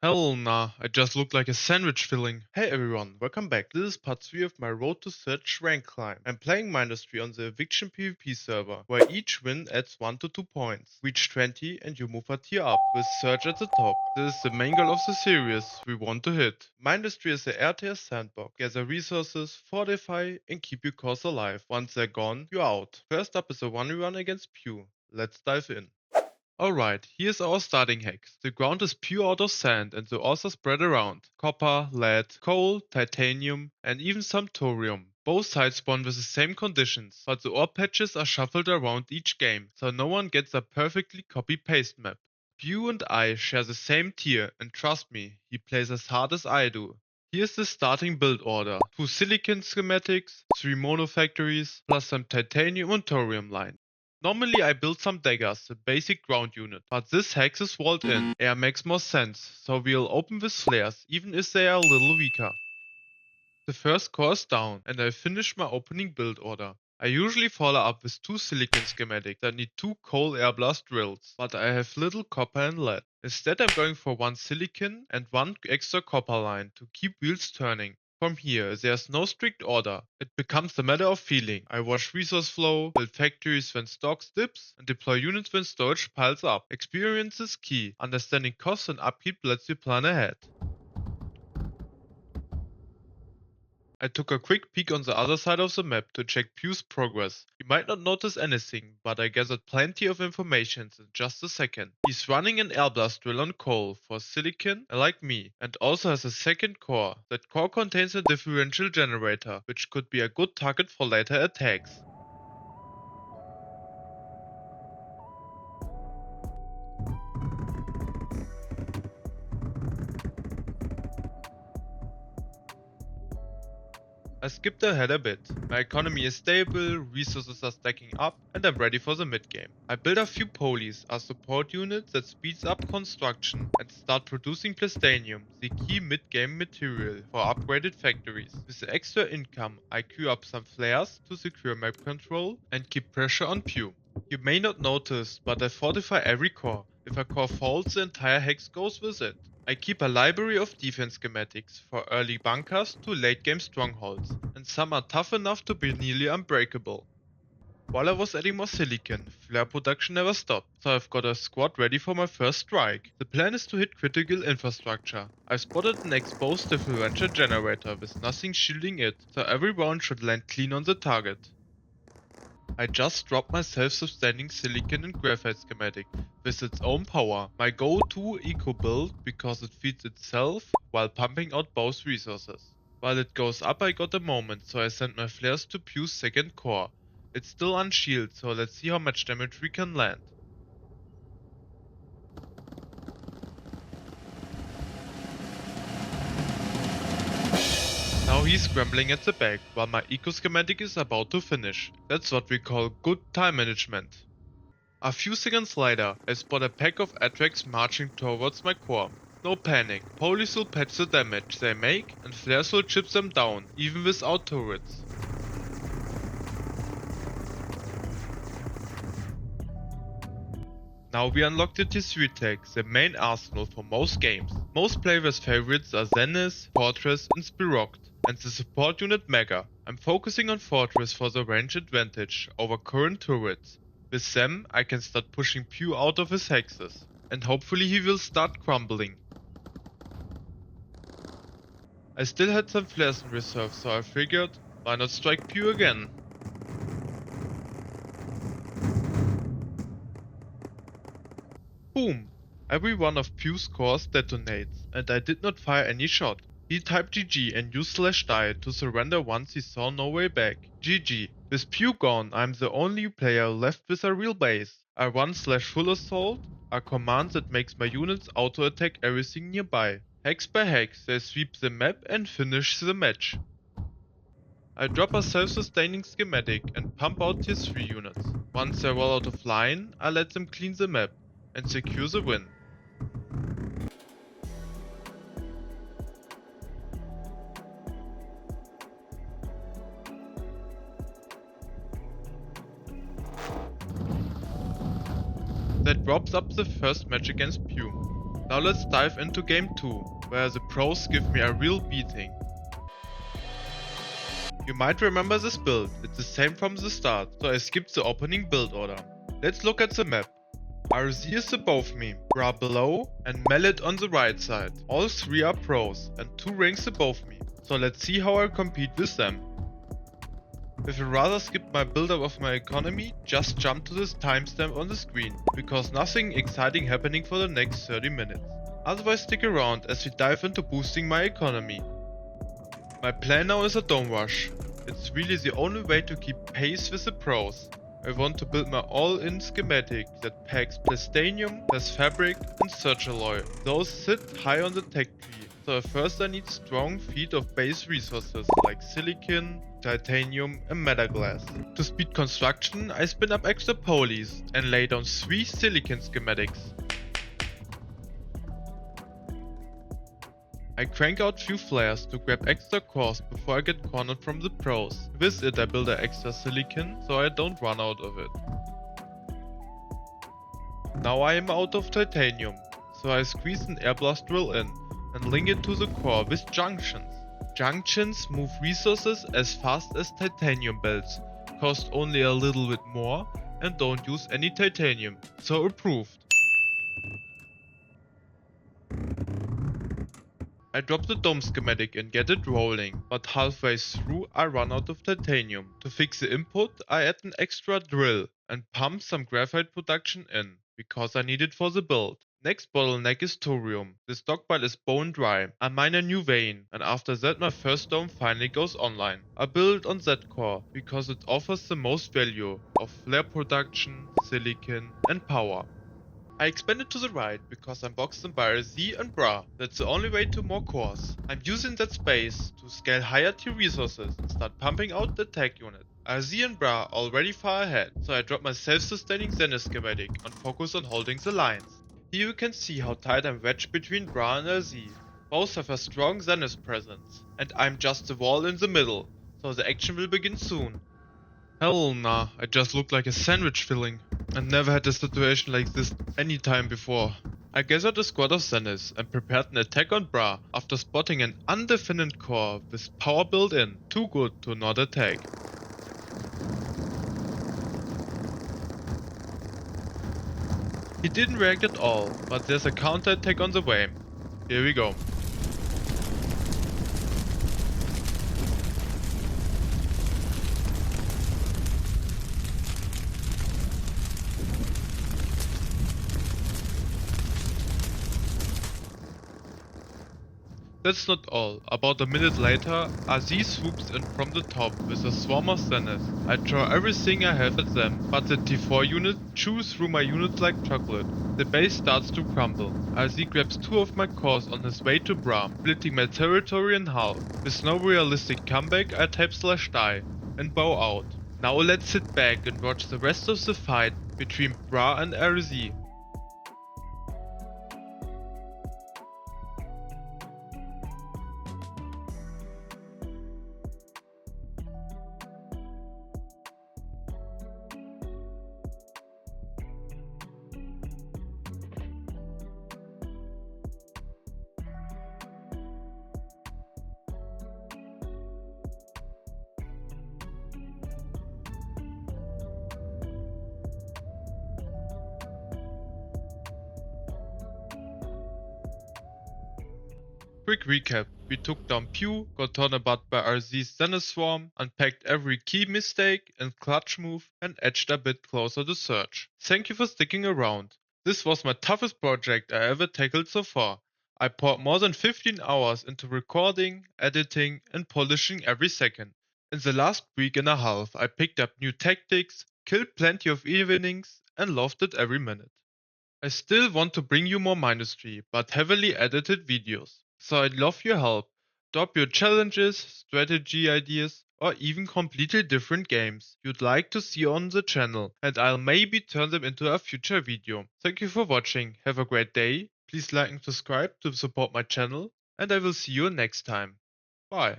Hell nah, I just look like a sandwich filling. Hey everyone, welcome back. This is part 3 of my Road to Search rank climb. I'm playing Mindustry on the Eviction PvP server, where each win adds 1 to 2 points. Reach 20 and you move a tier up, with Search at the top. This is the main goal of the series we want to hit. Mindustry is a air-tier sandbox. Gather resources, fortify, and keep your cores alive. Once they're gone, you're out. First up is a 1v1 against Pew. Let's dive in. Alright, here's our starting hacks. The ground is pure out of sand and the ores are spread around. Copper, lead, coal, titanium, and even some thorium. Both sides spawn with the same conditions, but the ore patches are shuffled around each game, so no one gets a perfectly copy-paste map. Pew and I share the same tier, and trust me, he plays as hard as I do. Here's the starting build order. 2 silicon schematics, 3 mono factories, plus some titanium and thorium lines. Normally I build some daggers, the basic ground unit, but this hex is walled in. Air makes more sense, so we'll open with flares, even if they are a little weaker. The first core is down, and I finish my opening build order. I usually follow up with 2 silicon schematics that need 2 coal air blast drills, but I have little copper and lead. Instead I'm going for 1 silicon and 1 extra copper line to keep wheels turning. From here, there's no strict order. It becomes a matter of feeling. I watch resource flow, build factories when stocks dips, and deploy units when storage piles up. Experience is key. Understanding costs and upkeep lets you plan ahead. I took a quick peek on the other side of the map to check Pew's progress. You might not notice anything, but I gathered plenty of information in just a second. He's running an air blast drill on coal for silicon, like me, and also has a second core. That core contains a differential generator, which could be a good target for later attacks. I skipped ahead a bit. My economy is stable, resources are stacking up, and I'm ready for the mid-game. I build a few polies, a support unit that speeds up construction, and start producing plastanium, the key mid-game material for upgraded factories. With the extra income, I queue up some flares to secure map control and keep pressure on Pew. You may not notice, but I fortify every core. If a core falls, the entire hex goes with it. I keep a library of defense schematics, for early bunkers to late game strongholds, and some are tough enough to be nearly unbreakable. While I was adding more silicon, flare production never stopped, so I've got a squad ready for my first strike. The plan is to hit critical infrastructure. I spotted an exposed differential generator with nothing shielding it, so every round should land clean on the target. I just dropped my self-sustaining silicon and graphite schematic with its own power, my go-to eco build because it feeds itself while pumping out both resources. While it goes up I got a moment, so I sent my flares to Pew's second core. It's still unshielded, so let's see how much damage we can land. Now he's scrambling at the back, while my eco schematic is about to finish. That's what we call good time management. A few seconds later, I spot a pack of Atracs marching towards my core. No panic, police will patch the damage they make and flares will chip them down, even without turrets. Now we unlock the T3 tag, the main arsenal for most games. Most players' favorites are Zenith, Fortress and Spiroct, and the support unit Mega. I'm focusing on Fortress for the range advantage over current turrets. With them, I can start pushing Pew out of his hexes, and hopefully he will start crumbling. I still had some flares in reserve, so I figured, why not strike Pew again? Boom! Every one of Pew's cores detonates, and I did not fire any shot. He typed GG and used /die to surrender once he saw no way back. GG. With Pew gone, I'm the only player left with a real base. I run /full assault, a command that makes my units auto-attack everything nearby. Hex by hex, they sweep the map and finish the match. I drop a self-sustaining schematic and pump out tier 3 units. Once they're all out of line, I let them clean the map and secure the win. That wraps up the first match against Pew. Now let's dive into game 2, where the pros give me a real beating. You might remember this build, it's the same from the start, so I skipped the opening build order. Let's look at the map. RZ is above me, Bra below, and Mallet on the right side. All three are pros, and 2 ranks above me, so let's see how I compete with them. If you rather skip my build-up of my economy, just jump to this timestamp on the screen, because nothing exciting happening for the next 30 minutes. Otherwise stick around as we dive into boosting my economy. My plan now is a dome rush. It's really the only way to keep pace with the pros. I want to build my all-in schematic that packs plastanium, plus fabric and search alloy. Those sit high on the tech tree, so first I need strong feet of base resources like silicon, titanium and metaglass. To speed construction, I spin up extra polys and lay down 3 silicon schematics. I crank out few flares to grab extra cores before I get cornered from the pros. With it I build an extra silicon so I don't run out of it. Now I am out of titanium, so I squeeze an air blast drill in and link it to the core with junctions. Junctions move resources as fast as titanium belts, cost only a little bit more and don't use any titanium, so approved. I drop the dome schematic and get it rolling, but halfway through I run out of titanium. To fix the input I add an extra drill and pump some graphite production in, because I need it for the build. Next bottleneck is thorium. The stockpile is bone dry. I mine a new vein, and after that my first dome finally goes online. I build it on that core, because it offers the most value of flare production, silicon and power. I expanded to the right because I'm boxed in by RZ and Bra. That's the only way to more cores. I'm using that space to scale higher tier resources and start pumping out the tech unit. RZ and Bra are already far ahead, so I drop my self-sustaining Zenith schematic and focus on holding the lines. Here you can see how tight I'm wedged between Bra and RZ. Both have a strong Zenith presence, and I'm just the wall in the middle, so the action will begin soon. Hell nah, I just look like a sandwich filling. I never had a situation like this any time before. I gathered a squad of Zeniths and prepared an attack on Bra after spotting an undefined core with power built in, too good to not attack. He didn't react at all, but there's a counterattack on the way. Here we go. That's not all. About a minute later, RZ swoops in from the top with a swarm of Zenith. I throw everything I have at them, but the T4 unit chews through my unit like chocolate. The base starts to crumble. RZ grabs 2 of my cores on his way to Bra, splitting my territory in half. With no realistic comeback, I type /die and bow out. Now let's sit back and watch the rest of the fight between Bra and RZ. Quick recap, we took down Pew, got torn apart by RZ's Zenith Swarm, unpacked every key mistake and clutch move, and edged a bit closer to Search. Thank you for sticking around. This was my toughest project I ever tackled so far. I poured more than 15 hours into recording, editing and polishing every second. In the last week and a half I picked up new tactics, killed plenty of evenings and loved it every minute. I still want to bring you more Mindustry, but heavily edited videos. So I'd love your help. Drop your challenges, strategy ideas, or even completely different games you'd like to see on the channel, and I'll maybe turn them into a future video. Thank you for watching, have a great day, please like and subscribe to support my channel, and I will see you next time. Bye.